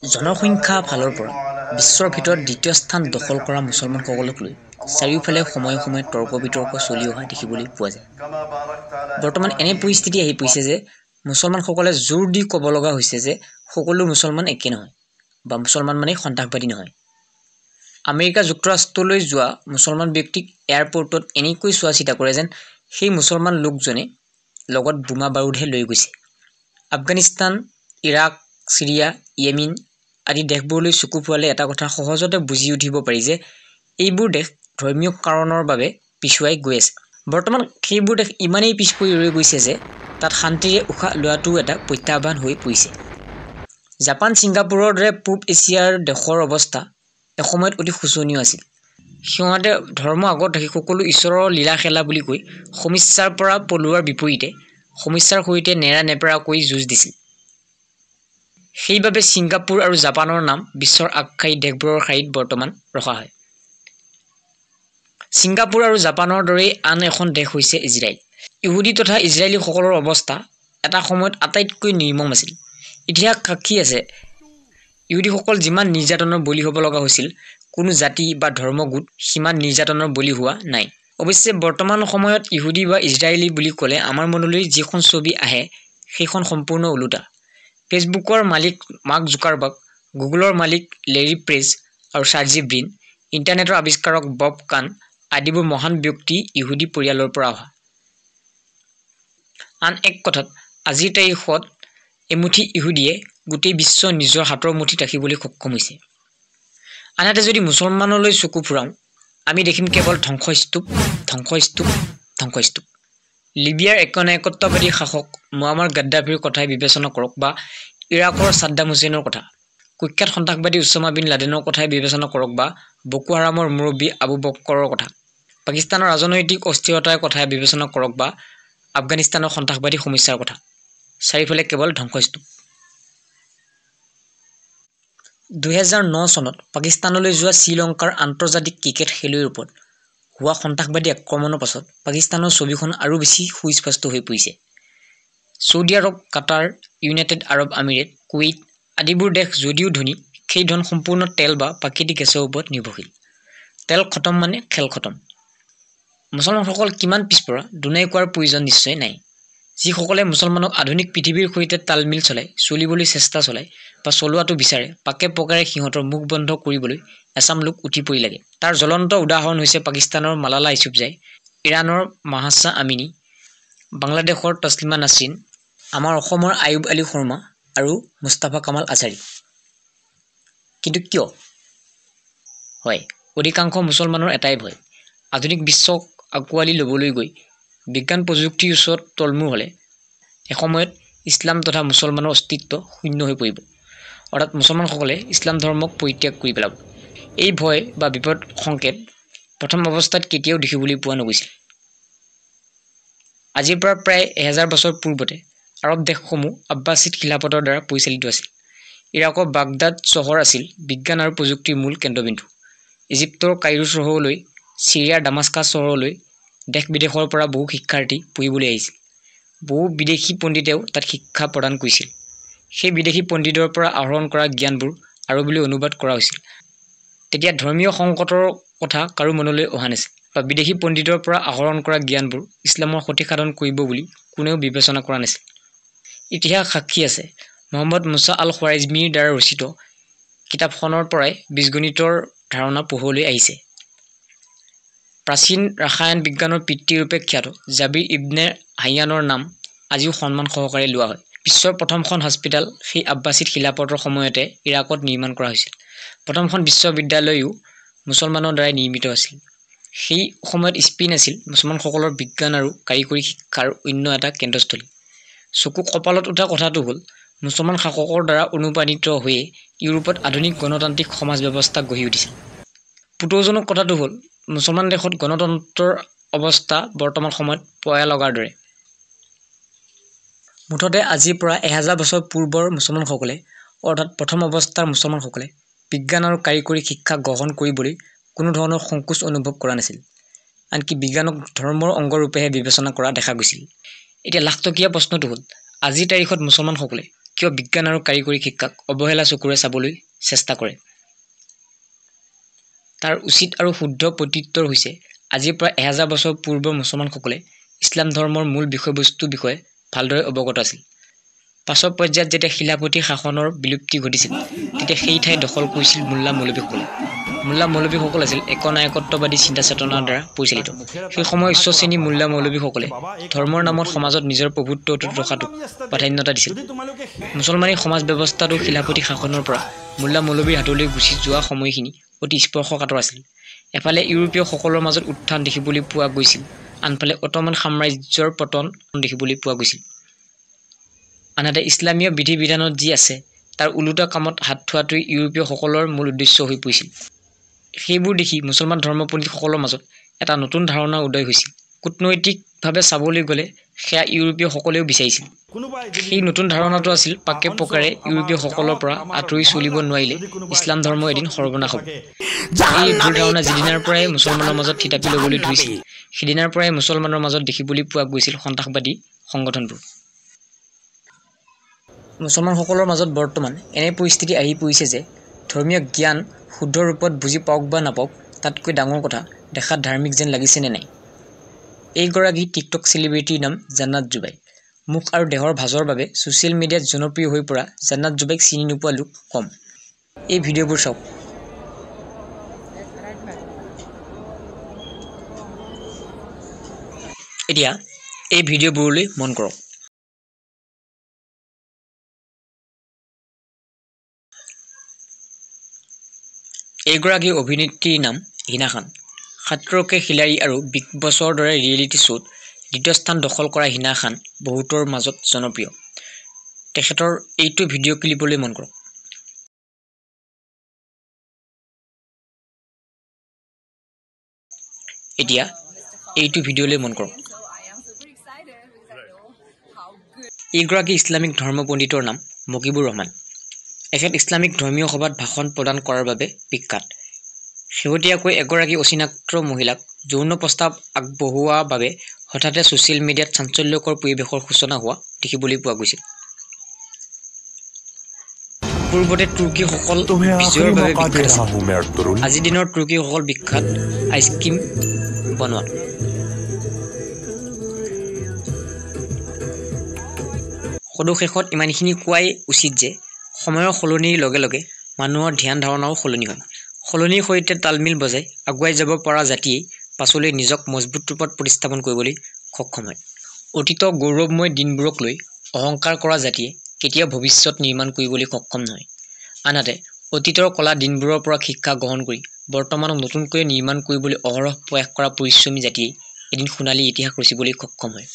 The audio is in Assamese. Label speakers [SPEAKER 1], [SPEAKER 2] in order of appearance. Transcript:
[SPEAKER 1] জনসংখ্যা ফালৰ পৰা বিশ্বৰ ভিতৰত দ্বিতীয় স্থান দখল কৰা মুছলমানসকলক লৈ চাৰিওফালে সময়ে সময়ে তৰ্ক বিতৰ্ক চলি অহা দেখিবলৈ পোৱা যায়। বৰ্তমান এনে পৰিস্থিতি আহি পৰিছে যে মুছলমানসকলে জোৰ দি ক'ব লগা হৈছে যে সকলো মুছলমান একে নহয় বা মুছলমান মানে সন্ত্ৰাসবাদী নহয়। আমেৰিকা যুক্তৰাষ্ট্ৰলৈ যোৱা মুছলমান ব্যক্তিক এয়াৰপৰ্টত এনেকৈ চোৱা চিতা কৰে যেন সেই মুছলমান লোকজনে লগত বোমা বাৰুদহে লৈ গৈছে। আফগানিস্তান, ইৰাক, চিৰিয়া, য়েমেন আদি দেশবোৰলৈ চকু ফুৰালে এটা কথা সহজতে বুজি উঠিব পাৰি যে এইবোৰ দেশ ধৰ্মীয় কাৰণৰ বাবে পিছুৱাই গৈ আছে। বৰ্তমান সেইবোৰ দেশ ইমানেই পিছ পৰি ৰৈ গৈছে যে তাত শান্তিৰে উশাহ লোৱাটো এটা প্ৰত্যাহ্বান হৈ পৰিছে। জাপান, ছিংগাপুৰৰ দৰে পূব এছিয়াৰ দেশৰ অৱস্থা এসময়ত অতি শোচনীয় আছিল। সিহঁতে ধৰ্ম আগত ৰাখি সকলো ঈশ্বৰৰ লীলা খেলা বুলি কৈ সমস্যাৰ পৰা পলোৱাৰ বিপৰীতে সমস্যাৰ সৈতে নেৰা নেপেৰাকৈ যুঁজ দিছিল। সেইবাবে ছিংগাপুৰ আৰু জাপানৰ নাম বিশ্বৰ আগশাৰী দেশবোৰৰ শাৰীত বৰ্তমান ৰখা হয়। ছিংগাপুৰ আৰু জাপানৰ দৰেই আন এখন দেশ হৈছে ইজৰাইল। ইহুদী তথা ইজৰাইলীসকলৰ অৱস্থা এটা সময়ত আটাইতকৈ নিৰ্মম আছিল। ইতিহাস সাক্ষী আছে, ইহুদীসকল যিমান নিৰ্যাতনৰ বলি হ'ব লগা হৈছিল, কোনো জাতি বা ধৰ্মগোট সিমান নিৰ্যাতনৰ বলি হোৱা নাই। অৱশ্যে বৰ্তমান সময়ত ইহুদী বা ইজৰাইলী বুলি ক'লে আমাৰ মনলৈ যিখন ছবি আহে সেইখন সম্পূৰ্ণ ওলোটা। ফেচবুকৰ মালিক মাৰ্ক জুকাৰবাৰ্গ, গুগলৰ মালিক লেৰী পেজ আৰু চাৰ্জি ব্ৰিন, ইণ্টাৰনেটৰ আৱিষ্কাৰক বব কান আদিবোৰ মহান ব্যক্তি ইহুদী পৰিয়ালৰ পৰা অহা। আন এক কথাত আজিৰ তাৰিখত এমুঠি ইহুদীয়ে গোটেই বিশ্ব নিজৰ হাতৰ মুঠিত ৰাখিবলৈ সক্ষম হৈছে। আনহাতে যদি মুছলমানলৈ চকু ফুৰাওঁ আমি দেখিম কেৱল ধ্বংসস্তূপ, ধ্বংসস্তূপ, ধ্বংসস্তূপ। লিবিয়াৰ একনায়কত্ববাদী শাসক মুয়াম্মাৰ গাদ্দাফিৰ কথাই বিবেচনা কৰক বা ইৰাকৰ ছাদ্দাম হুছেইনৰ কথা, কুখ্যাত সন্ত্ৰাসবাদী উছামা বিন লাডেনৰ কথাই বিবেচনা কৰক বা বকো হাৰামৰ মুৰব্বী আবু বক্কৰৰ কথা, পাকিস্তানৰ ৰাজনৈতিক অস্থিৰতাৰ কথাই বিবেচনা কৰক বা আফগানিস্তানৰ সন্ত্ৰাসবাদী সমস্যাৰ কথা, চাৰিওফালে কেৱল ধ্বংসস্তূপ। 2009 চনত পাকিস্তানলৈ যোৱা শ্ৰীলংকাৰ আন্তৰ্জাতিক ক্ৰিকেট খেলুৱৈৰ ওপৰত হোৱা সন্ত্ৰাসবাদী আক্ৰমণৰ পাছত পাকিস্তানৰ ছবিখন আৰু বেছি সুস্পষ্ট হৈ পৰিছে। ছৌদি আৰৱ, কাটাৰ, ইউনাইটেড আৰৱ আমিৰেট, কুৱেইট আদিবোৰ দেশ যদিও ধনী, সেই ধন সম্পূৰ্ণ তেল বা প্ৰাকৃতিক গেছৰ ওপৰত নিৰ্ভৰশীল। তেল খতম মানে খেল খতম। মুছলমানসকল কিমান পিছপৰা দুনাই কোৱাৰ প্ৰয়োজন নিশ্চয় নাই। যিসকলে মুছলমানক আধুনিক পৃথিৱীৰ সৈতে তালমিল চলাই চলিবলৈ চেষ্টা চলায় বা চলোৱাটো বিচাৰে, পাকে প্ৰকাৰে সিহঁতৰ মুখ বন্ধ কৰিবলৈ এচাম লোক উঠি পৰি লাগে। তাৰ জ্বলন্ত উদাহৰণ হৈছে পাকিস্তানৰ মালালা ইউছুফজাই, ইৰাণৰ মাহসা আমিনী, বাংলাদেশৰ তছলিমা নাছৰিন, আমাৰ অসমৰ আয়ুব আলী শৰ্মা আৰু মুস্তাফা কামাল আজাৰী। কিন্তু কিয় হয়? অধিকাংশ মুছলমানৰ এটাই ভয়, আধুনিক বিশ্বক আঁকোৱালি ল'বলৈ গৈ বিজ্ঞান প্ৰযুক্তিৰ ওচৰত তলমূৰ হ'লে এসময়ত ইছলাম তথা মুছলমানৰ অস্তিত্ব শূন্য হৈ পৰিব, অৰ্থাৎ মুছলমানসকলে ইছলাম ধৰ্মক পৰিত্যাগ কৰি পেলাব। এই ভয় বা বিপদ সংকেত প্ৰথম অৱস্থাত কেতিয়াও দেখিবলৈ পোৱা নগৈছিল। আজিৰ পৰা প্ৰায় 1000 বছৰ পূৰ্বতে আৰৱ দেশসমূহ আব্বাছিদ খিলাফতৰ দ্বাৰা পৰিচালিত আছিল। ইৰাকৰ বাগদাদ চহৰ আছিল বিজ্ঞান আৰু প্ৰযুক্তিৰ মূল কেন্দ্ৰবিন্দু। ইজিপ্তৰ কাইৰো চহৰলৈ, চিৰিয়াৰ ডামাস্কাছ চহৰলৈ দেশ বিদেশৰ পৰা বহু শিক্ষাৰ্থী পঢ়িবলৈ আহিছিল। বহু বিদেশী পণ্ডিতেও তাত শিক্ষা প্ৰদান কৰিছিল। সেই বিদেশী পণ্ডিতৰ পৰা আহৰণ কৰা জ্ঞানবোৰ আৰবীলৈ অনুবাদ কৰা হৈছিল। তেতিয়া ধৰ্মীয় সংকটৰ কথা কাৰো মনলৈ অহা নাছিল বা বিদেশী পণ্ডিতৰ পৰা আহৰণ কৰা জ্ঞানবোৰ ইছলামৰ ক্ষতি সাধন কৰিব বুলি কোনেও বিবেচনা কৰা নাছিল। ইতিহাস সাক্ষী আছে, মহম্মদ মুছা আল খোৱাৰিজমীৰ দ্বাৰা ৰচিত কিতাপখনৰ পৰাই বীজগণিতৰ ধাৰণা পোহৰলৈ আহিছে। প্ৰাচীন ৰাসায়ন বিজ্ঞানৰ পিতৃৰূপে খ্যাত জাবিৰ ইবনে হাইয়ানৰ নাম আজিও সন্মান সহকাৰে লোৱা হয়। বিশ্বৰ প্ৰথমখন হস্পিটেল সেই আব্বাছিদ খিলাফতৰ সময়তে ইৰাকত নিৰ্মাণ কৰা হৈছিল। প্ৰথমখন বিশ্ববিদ্যালয়ও মুছলমানৰ দ্বাৰাই নিৰ্মিত আছিল। সেই সময়ত স্পেইন আছিল মুছলমানসকলৰ বিজ্ঞান আৰু কাৰিকৰী শিক্ষাৰ অন্য এটা কেন্দ্ৰস্থলী। চকু কপালত উঠা কথাটো হ'ল, মুছলমান শাসকৰ দ্বাৰা অনুপ্ৰাণিত হৈয়ে ইউৰোপত আধুনিক গণতান্ত্ৰিক সমাজ ব্যৱস্থা গঢ়ি উঠিছিল। পুতৌজনক কথাটো হ'ল, মুছলমান দেশত গণতন্ত্ৰৰ অৱস্থা বৰ্তমান সময়ত পয়া লগাৰ দৰে। মুঠতে আজিৰ পৰা 1000 বছৰ পূৰ্বৰ মুছলমানসকলে অৰ্থাৎ প্ৰথম অৱস্থাৰ মুছলমানসকলে বিজ্ঞান আৰু কাৰিকৰী শিক্ষা গ্ৰহণ কৰিবলৈ কোনো ধৰণৰ সংকোচ অনুভৱ কৰা নাছিল। আনকি বিজ্ঞানক ধৰ্মৰ অংগৰূপেহে বিবেচনা কৰা দেখা গৈছিল। এতিয়া লাখটকীয়া প্ৰশ্নটো হ'ল, আজিৰ তাৰিখত মুছলমানসকলে কিয় বিজ্ঞান আৰু কাৰিকৰী শিক্ষাক অৱহেলা চকুৰে চাবলৈ চেষ্টা কৰে। তাৰ উচিত আৰু শুদ্ধ প্ৰত্যুত্তৰ হৈছে আজিৰ পৰা 1000 বছৰ পূৰ্বৰ মুছলমানসকলে ইছলাম ধৰ্মৰ মূল বিষয়বস্তুৰ বিষয়ে ভালদৰে অৱগত আছিল। পাছৰ পৰ্যায়ত যেতিয়া খিলাফতি শাসনৰ বিলুপ্তি ঘটিছিল তেতিয়া সেই ঠাই দখল কৰিছিল মোল্লা মৌলবীসকলে। মোল্লা মৌলবীসকল আছিল একনায়কত্ববাদী চিন্তা চেতনাৰ দ্বাৰা পৰিচালিত। সেই সময়ৰ উচ্চ শ্ৰেণীৰ মোল্লা মৌলবীসকলে ধৰ্মৰ নামত সমাজত নিজৰ প্ৰভুত্ব অটুট ৰখাটোক প্ৰাধান্যতা দিছিল। মুছলমানী সমাজ ব্যৱস্থাটো খিলাফতি শাসনৰ পৰা মোল্লা মৌলবীৰ হাতলৈ গুচি যোৱা সময়খিনি অতি স্পৰ্শকাতৰ আছিল। এফালে ইউৰোপীয়সকলৰ মাজত উত্থান দেখিবলৈ পোৱা গৈছিল, আনফালে অটোমান সাম্ৰাজ্যৰ পতন দেখিবলৈ পোৱা গৈছিল। আনহাতে ইছলামীয় বিধি বিধানত যি আছে তাৰ ওলোটা কামত হাত থোৱাটোৱে ইউৰোপীয়সকলৰ মূল উদ্দেশ্য হৈ পৰিছিল। সেইবোৰ দেখি মুছলমান ধৰ্মপণ্ডিতসকলৰ মাজত এটা নতুন ধাৰণা উদয় হৈছিল। কূটনৈতিকভাৱে চাবলৈ গ'লে সেয়া ইউৰোপীয়সকলেও বিচাৰিছিল। সেই নতুন ধাৰণাটো আছিল পাকে প্ৰকাৰে ইউৰোপীয়সকলৰ পৰা আঁতৰি চলিব নোৱাৰিলে ইছলাম ধৰ্ম এদিন সৰ্বনাশ হ'ব। এই ভুল ধাৰণা যিদিনাৰ পৰাই মুছলমানৰ মাজত থিতাপি ল'বলৈ ধৰিছিল সিদিনাৰ পৰাই মুছলমানৰ মাজত দেখিবলৈ পোৱা গৈছিল সন্ত্ৰাসবাদী সংগঠনবোৰ। মুছলমানসকলৰ মাজত বৰ্তমান এনে পৰিস্থিতি আহি পৰিছে যে ধৰ্মীয় জ্ঞান শুদ্ধ ৰূপত বুজি পাওক বা নাপাওক তাতকৈ ডাঙৰ কথা দেখাত ধাৰ্মিক যেন লাগিছে নে নাই। এইগৰাকী টিকটক চেলিব্ৰিটিৰ নাম জান্নাত জুবাই। মুখ আৰু দেহৰ ভাজৰ বাবে ছ'চিয়েল মিডিয়াত জনপ্ৰিয় হৈ পৰা জান্নাত জুবাইক চিনি নোপোৱা লোক কম। এই ভিডিঅ'বোৰ চাওক। এতিয়া এই ভিডিঅ'বোৰলৈ মন কৰক। এইগৰাকী অভিনেত্ৰীৰ নাম হিনা খান। খাতৰকে খিলাড়ী আৰু বিগ বছৰ দৰে ৰিয়েলিটি শ্ব'ত দ্বিতীয় স্থান দখল কৰা হিনা খান বহুতৰ মাজত জনপ্ৰিয়। তেখেতৰ এইটো ভিডিঅ' ক্লিপলৈ মন কৰক। এতিয়া এইটো ভিডিঅ'লৈ মন কৰক। এইগৰাকী ইছলামিক ধৰ্মপণ্ডিতৰ নাম মকিবুৰ ৰহমান। এখেত ইছলামিক ধৰ্মীয় সভাত ভাষণ প্ৰদান কৰাৰ বাবে বিখ্যাত। শেহতীয়াকৈ এগৰাকী অচিনাক্ত মহিলাক যৌন প্ৰস্তাৱ আগবঢ়োৱাৰ বাবে হঠাতে ছ'চিয়েল মিডিয়াত চাঞ্চল্যকৰ পৰিৱেশৰ সূচনা হোৱা দেখিবলৈ পোৱা গৈছিল। পূৰ্বতে তুৰ্কীসকল বিজয়ৰ বাবে বিখ্যাত আছিল। আজিৰ দিনৰ তুৰ্কীসকল বিখ্যাত আইচক্ৰীম বনোৱাত। সদুশেষত ইমানখিনি কোৱাই উচিত যে সময়ৰ সলনিৰ লগে লগে মানুহৰ ধ্যান ধাৰণাও সলনি হয়। সলনিৰ সৈতে তালমিল বজাই আগুৱাই যাব পৰা জাতিয়েই পাছলৈ নিজক মজবুত ৰূপত প্ৰতিস্থাপন কৰিবলৈ সক্ষম হয়। অতীতৰ গৌৰৱময় দিনবোৰক লৈ অহংকাৰ কৰা জাতিয়ে কেতিয়াও ভৱিষ্যত নিৰ্মাণ কৰিবলৈ সক্ষম নহয়। আনহাতে অতীতৰ কলা দিনবোৰৰ পৰা শিক্ষা গ্ৰহণ কৰি বৰ্তমানক নতুনকৈ নিৰ্মাণ কৰিবলৈ অহৰহ প্ৰয়াস কৰা পৰিশ্ৰমী জাতিয়েই এদিন সোণালী ইতিহাস ৰচিবলৈ সক্ষম হয়।